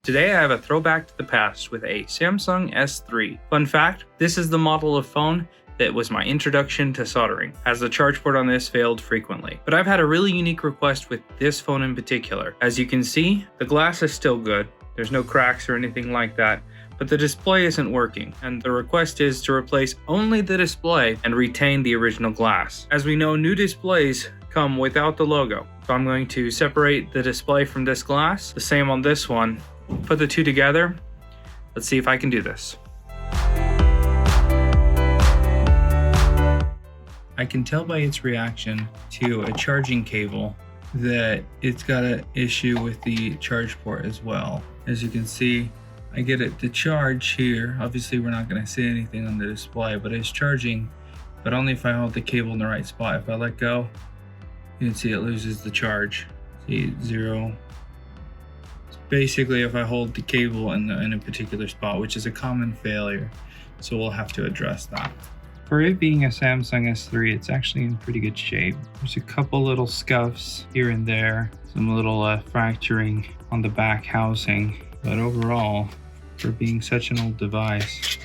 Today I have a throwback to the past with a Samsung S3. Fun fact, this is the model of phone that was my introduction to soldering, as the charge port on this failed frequently. But I've had a really unique request with this phone in particular. As you can see, the glass is still good, there's no cracks or anything like that, but the display isn't working, and the request is to replace only the display and retain the original glass. As we know, new displays come without the logo, so I'm going to separate the display from this glass, the same on this one, put the two together. Let's see if I can do this. I can tell by its reaction to a charging cable that it's got an issue with the charge port as well. As you can see, I get it to charge here. Obviously we're not going to see anything on the display, but it's charging, but only if I hold the cable in the right spot. If I let go, you can see it loses the charge. See, 0. It's basically if I hold the cable in a particular spot, which is a common failure. So we'll have to address that. For it being a Samsung S3, it's actually in pretty good shape. There's a couple little scuffs here and there, some little fracturing on the back housing, but overall, for being such an old device,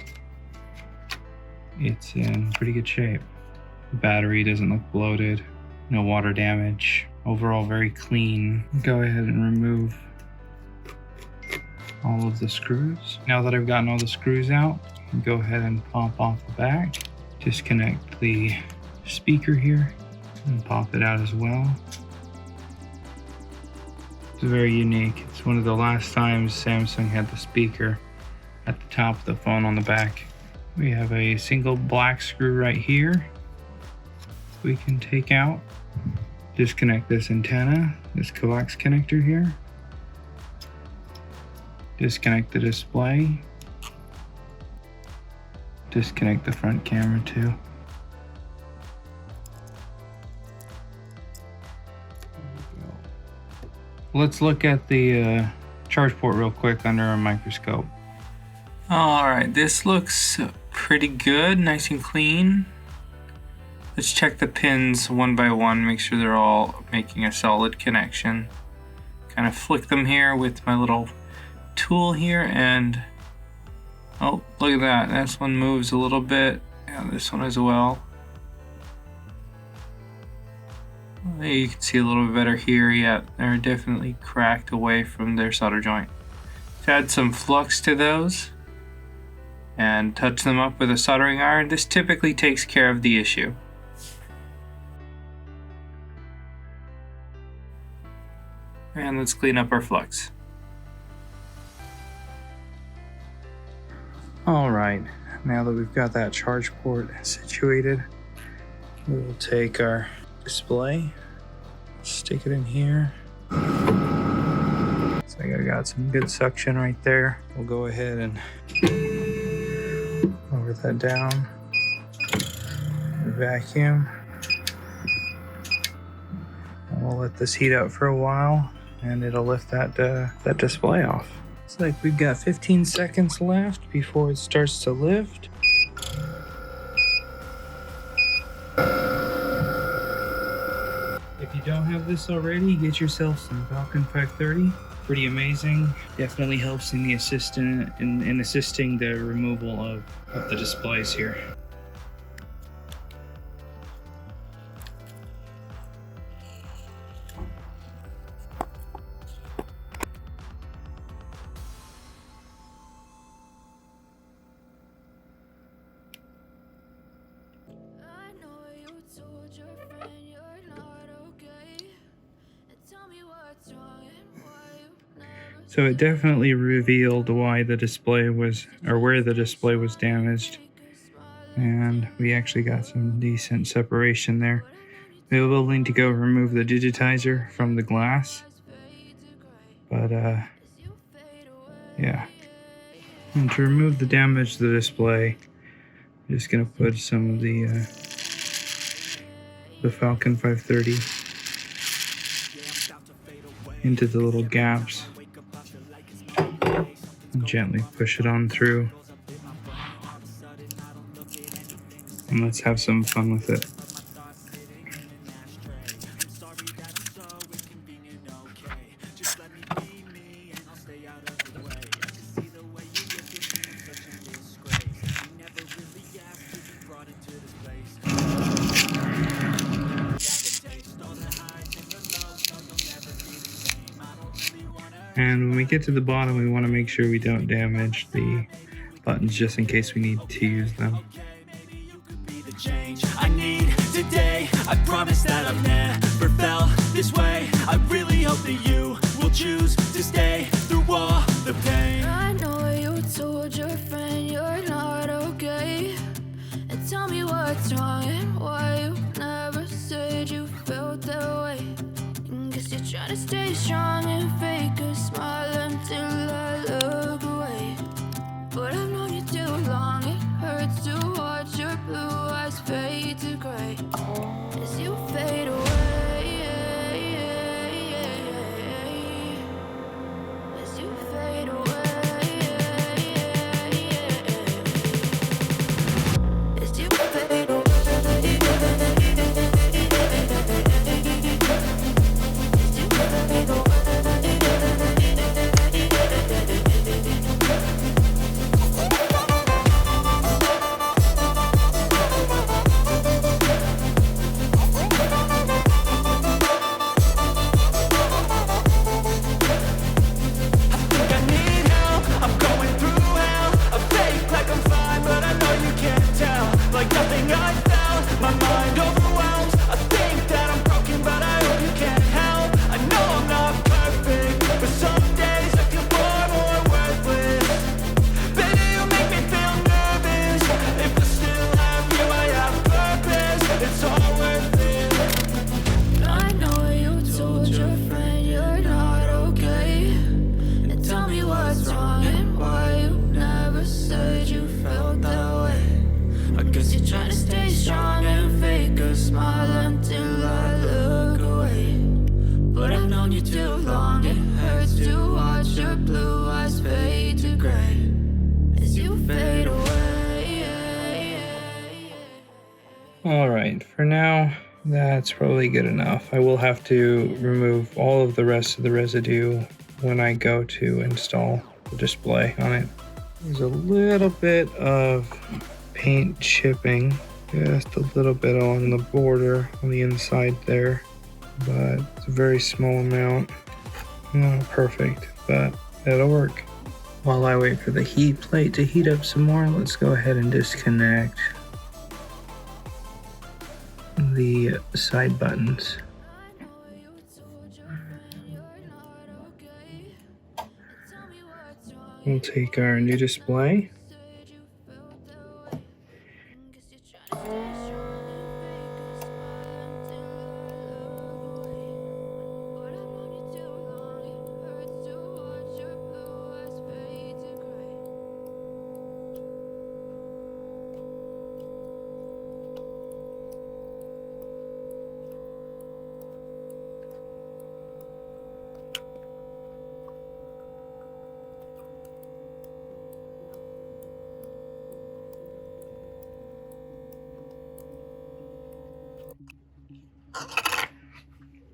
it's in pretty good shape. The battery doesn't look bloated, no water damage. Overall, very clean. Go ahead and remove all of the screws. Now that I've gotten all the screws out, go ahead and pop off the back. Disconnect the speaker here and pop it out as well. It's very unique. It's one of the last times Samsung had the speaker at the top of the phone on the back. We have a single black screw right here we can take out. Disconnect this antenna, this coax connector here. Disconnect the display. Disconnect the front camera too. Let's look at the charge port real quick under a microscope. Alright, this looks pretty good, nice and clean. Let's check the pins one by one, make sure they're all making a solid connection. Kind of flick them here with my little tool here, and oh, look at that. This one moves a little bit. Yeah, this one as well. You can see a little bit better here. Yeah, they're definitely cracked away from their solder joint. Add some flux to those and touch them up with a soldering iron. This typically takes care of the issue. And let's clean up our flux. Alright, now that we've got that charge port situated, we will take our display, stick it in here. So I got some good suction right there. We'll go ahead and lower that down, vacuum. And we'll let this heat up for a while and it'll lift that display off. Looks like we've got 15 seconds left before it starts to lift. If you don't have this already, get yourself some Falcon 530. Pretty amazing. Definitely helps in the assisting the removal of the displays here. So it definitely revealed why the display was, or where the display was damaged. And we actually got some decent separation there. We will need to go remove the digitizer from the glass. But yeah. And to remove the damage to the display, I'm just gonna put some of the Falcon 530 into the little gaps. And gently push it on through. And let's have some fun with it. And when we get to the bottom, we want to make sure we don't damage the buttons just in case we need to use them. I need today. I promise that I've never felt this way. I really hope that you will choose to stay through all the pain. I know you told your friend you're not okay, and tell me what's wrong and why you never said you felt that way. Guess you're trying to stay strong and fake a smile until I look away. But I've known you too long, it hurts to watch your blue eyes fade to gray as you fade away, as you fade away, as you fade away. Alright, for now, that's probably good enough. I will have to remove all of the rest of the residue when I go to install the display on it. There's a little bit of paint chipping, just a little bit on the border on the inside there, but it's a very small amount. Not perfect, but that'll work. While I wait for the heat plate to heat up some more, let's go ahead and disconnect the side buttons. We'll take our new display.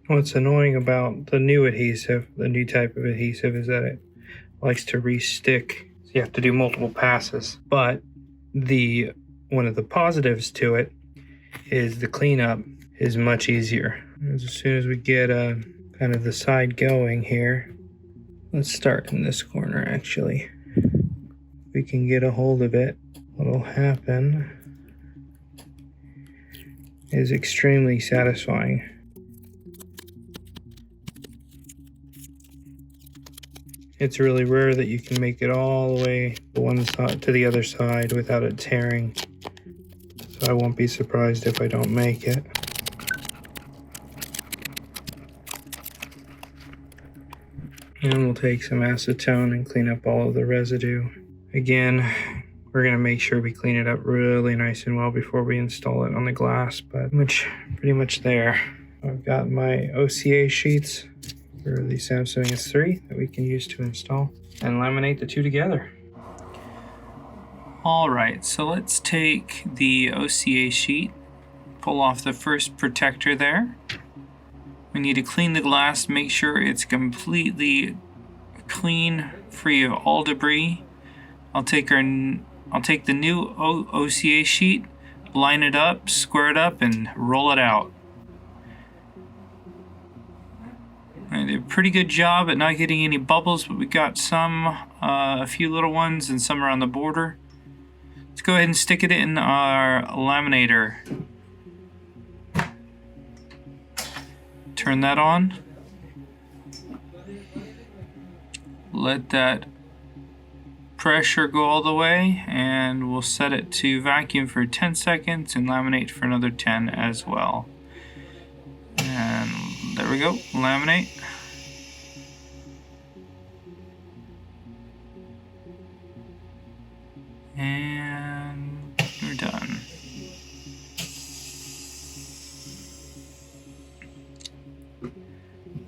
What's annoying about the new adhesive, the new type of adhesive, is that it likes to re-stick. So you have to do multiple passes. But one of the positives to it is the cleanup is much easier. As soon as we get kind of the side going here, let's start in this corner actually. If we can get a hold of it, what'll happen is extremely satisfying. It's really rare that you can make it all the way to one side to the other side without it tearing. So I won't be surprised if I don't make it. And we'll take some acetone and clean up all of the residue. Again, we're gonna make sure we clean it up really nice and well before we install it on the glass, but pretty much there. I've got my OCA sheets for the Samsung S3 that we can use to install and laminate the two together. Alright, so let's take the OCA sheet, pull off the first protector there. We need to clean the glass, make sure it's completely clean, free of all debris. I'll take the new OCA sheet, line it up, square it up, and roll it out. I did a pretty good job at not getting any bubbles, but we got some, a few little ones and some around the border. Let's go ahead and stick it in our laminator. Turn that on. Let that pressure go all the way, and we'll set it to vacuum for 10 seconds and laminate for another 10 as well. And there we go, laminate. And we're done.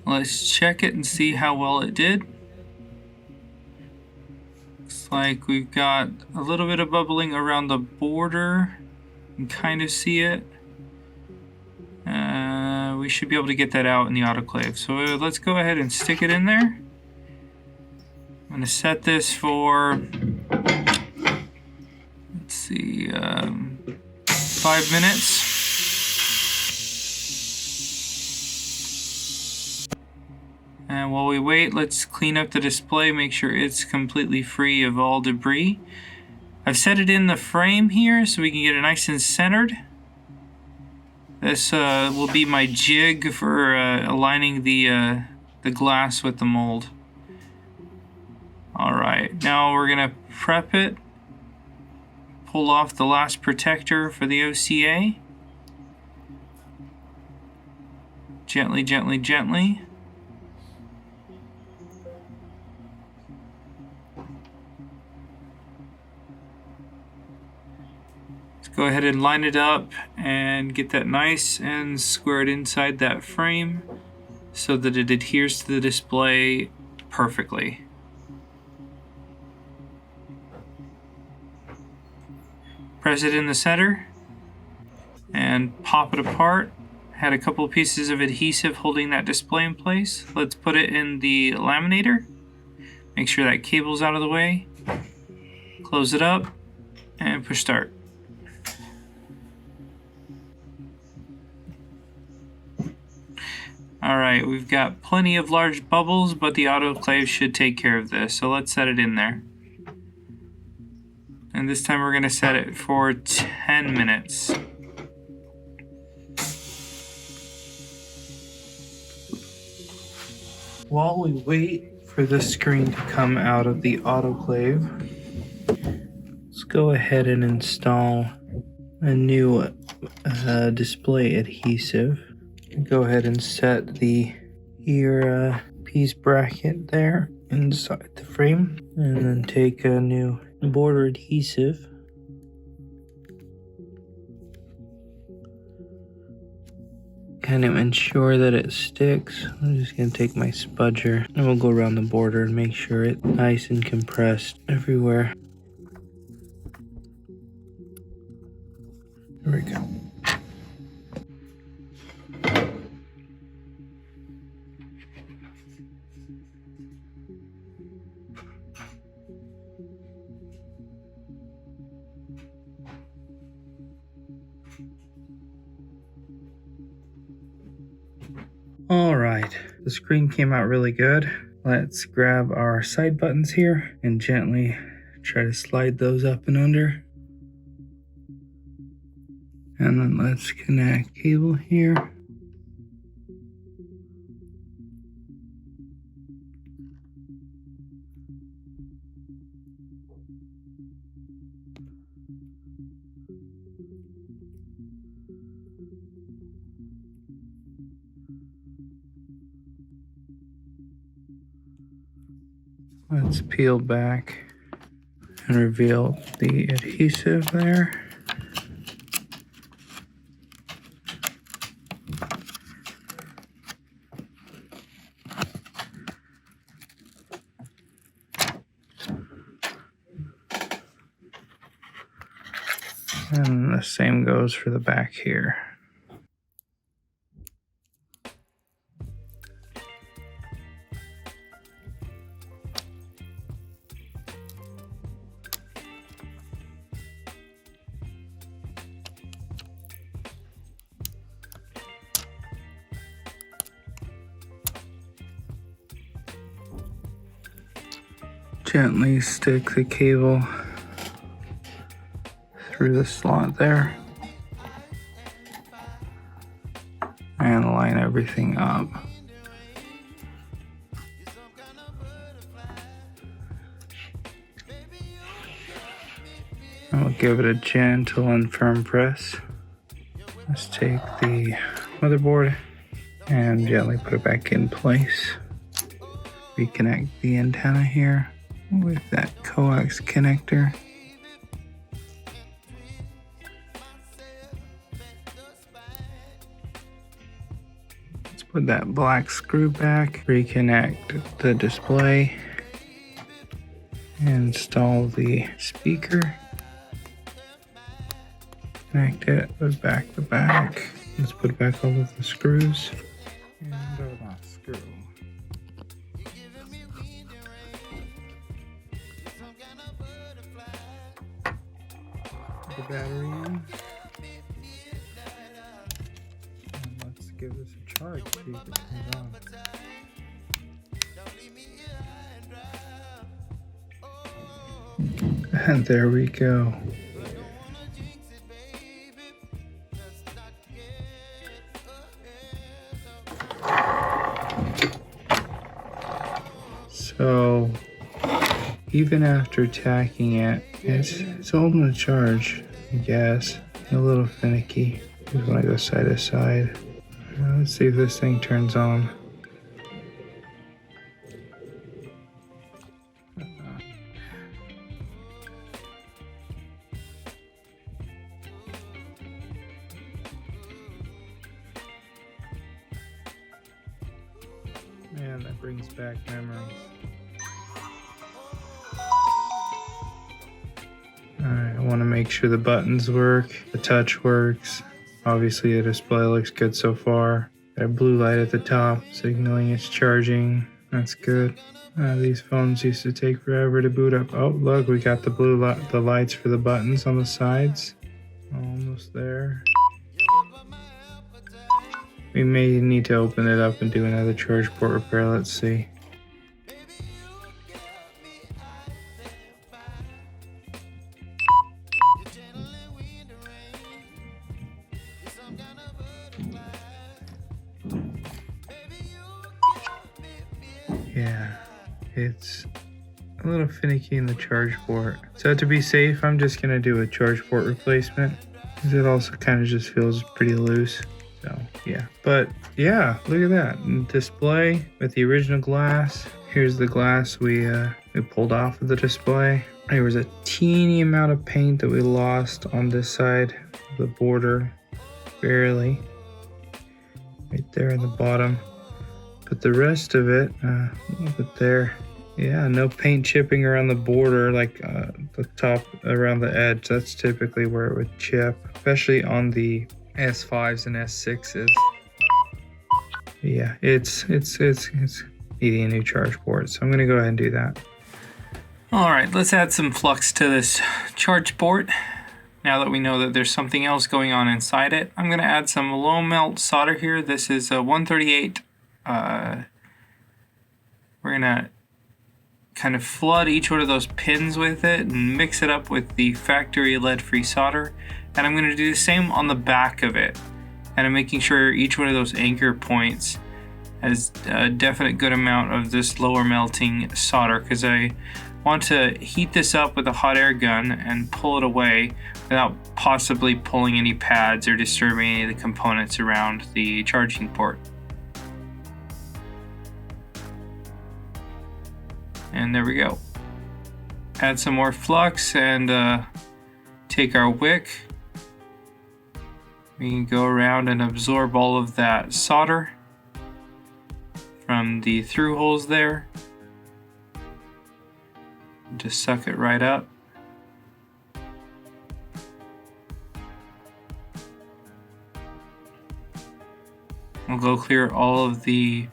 Let's check it and see how well it did. Looks like we've got a little bit of bubbling around the border. You can kind of see it. We should be able to get that out in the autoclave. So let's go ahead and stick it in there. I'm going to set this for, let's see, 5 minutes. And while we wait, let's clean up the display, make sure it's completely free of all debris. I've set it in the frame here so we can get it nice and centered. This will be my jig for aligning the glass with the mold. Alright, now we're going to prep it. Pull off the last protector for the OCA. Gently, gently, gently. Go ahead and line it up and get that nice and squared inside that frame so that it adheres to the display perfectly. Press it in the center and pop it apart. Had a couple pieces of adhesive holding that display in place. Let's put it in the laminator. Make sure that cable's out of the way. Close it up and push start. Alright, we've got plenty of large bubbles, but the autoclave should take care of this. So let's set it in there. And this time we're going to set it for 10 minutes. While we wait for the screen to come out of the autoclave, let's go ahead and install a new display adhesive. Go ahead and set the earpiece bracket there inside the frame, and then take a new border adhesive. Kind of ensure that it sticks. I'm just going to take my spudger and we'll go around the border and make sure it's nice and compressed everywhere. There we go. Alright, the screen came out really good. Let's grab our side buttons here and gently try to slide those up and under. And then let's connect cable here. Let's peel back and reveal the adhesive there. And the same goes for the back here. gently stick the cable through the slot there and line everything up. And we'll give it a gentle and firm press. Let's take the motherboard and gently put it back in place. Reconnect the antenna here with that coax connector. Let's put that black screw back, reconnect the display, install the speaker, connect it, put it back to back. Let's put back all of the screws and our last screw. Put the battery in. And let's give this a charge, see if it comes on. And there we go. So even after tacking it, it's holding the charge, I guess. A little finicky. Just want to go side to side. Let's see if this thing turns on. Man, that brings back memories. Alright, I want to make sure the buttons work, the touch works. Obviously the display looks good so far. Got a blue light at the top signaling it's charging. That's good. These phones used to take forever to boot up. Oh, look, we got the blue light, the lights for the buttons on the sides. Almost there. We may need to open it up and do another charge port repair. Let's see. Yeah, it's a little finicky in the charge port. So to be safe, I'm just gonna do a charge port replacement because it also kind of just feels pretty loose. So yeah, but yeah, look at that display with the original glass. Here's the glass we pulled off of the display. There was a teeny amount of paint that we lost on this side of the border, barely, right there in the bottom. But the rest of it, a little bit there. Yeah, no paint chipping around the border, like the top around the edge. That's typically where it would chip, especially on the S5s and S6s. Yeah, it's needing a new charge port, so I'm gonna go ahead and do that. All right, let's add some flux to this charge port. Now that we know that there's something else going on inside it, I'm gonna add some low melt solder here. This is a 138. We're gonna kind of flood each one of those pins with it and mix it up with the factory lead-free solder. And I'm gonna do the same on the back of it. And I'm making sure each one of those anchor points has a definite good amount of this lower melting solder, because I want to heat this up with a hot air gun and pull it away without possibly pulling any pads or disturbing any of the components around the charging port. And there we go. Add some more flux and take our wick. We can go around and absorb all of that solder from the through holes there. Just suck it right up. We'll go clear all of the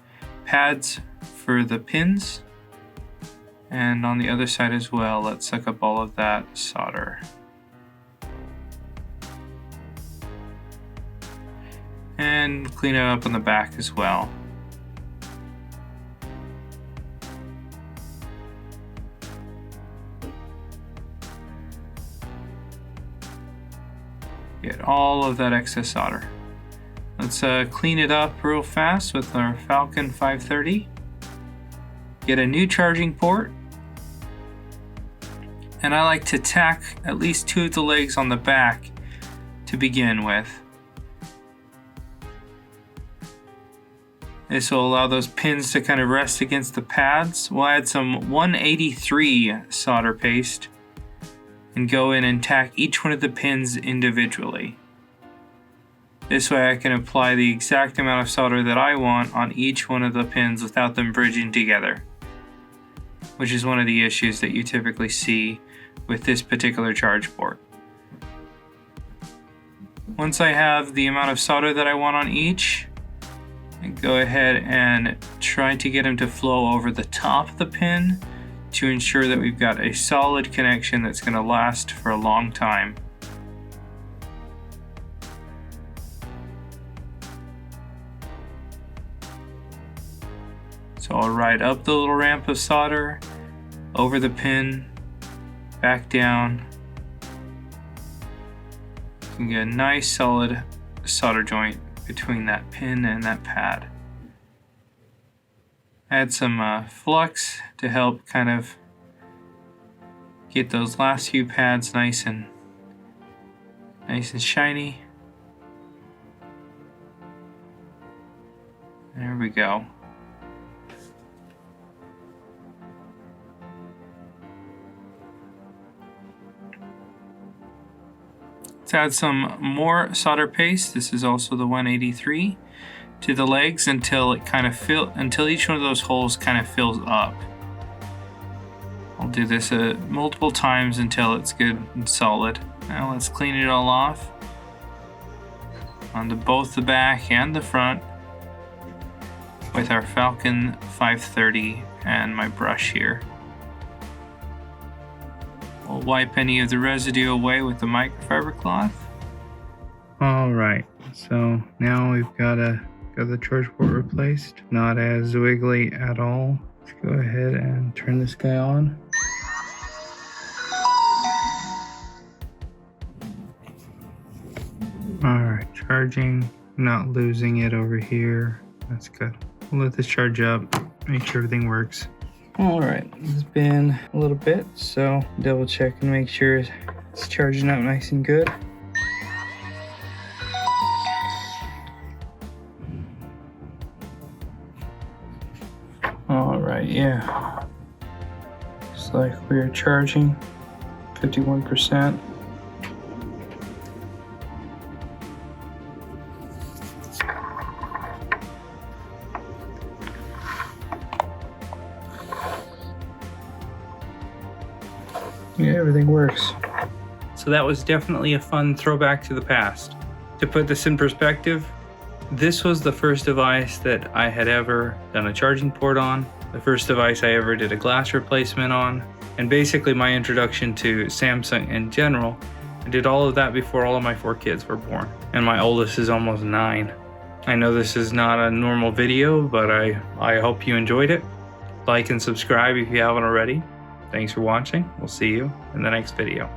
pads for the pins. And on the other side as well, let's suck up all of that solder. And clean it up on the back as well. Get all of that excess solder. Let's clean it up real fast with our Falcon 530. Get a new charging port. And I like to tack at least 2 of the legs on the back to begin with. This will allow those pins to kind of rest against the pads. We'll add some 183 solder paste and go in and tack each one of the pins individually. This way I can apply the exact amount of solder that I want on each one of the pins without them bridging together, which is one of the issues that you typically see with this particular charge port. Once I have the amount of solder that I want on each, I go ahead and try to get them to flow over the top of the pin to ensure that we've got a solid connection that's going to last for a long time. So I'll ride up the little ramp of solder, over the pin, back down. You can get a nice solid solder joint between that pin and that pad. Add some flux to help kind of get those last few pads nice and shiny. There we go. Let's add some more solder paste. This is also the 183 to the legs until it kind of until each one of those holes kind of fills up. I'll do this multiple times until it's good and solid. Now let's clean it all off onto both the back and the front with our Falcon 530 and my brush here. We'll wipe any of the residue away with the microfiber cloth. All right, so now we've got the charge port replaced. Not as wiggly at all. Let's go ahead and turn this guy on. All right, charging, not losing it over here. That's good. We'll let this charge up, make sure everything works. All right, it's been a little bit, so double check and make sure it's charging up nice and good. All right, yeah. Looks like we're charging 51%. Yeah, everything works. So that was definitely a fun throwback to the past. To put this in perspective, this was the first device that I had ever done a charging port on, the first device I ever did a glass replacement on, and basically my introduction to Samsung in general. I did all of that before all of my 4 kids were born, and my oldest is almost 9. I know this is not a normal video, but I hope you enjoyed it. Like and subscribe if you haven't already. Thanks for watching. We'll see you in the next video.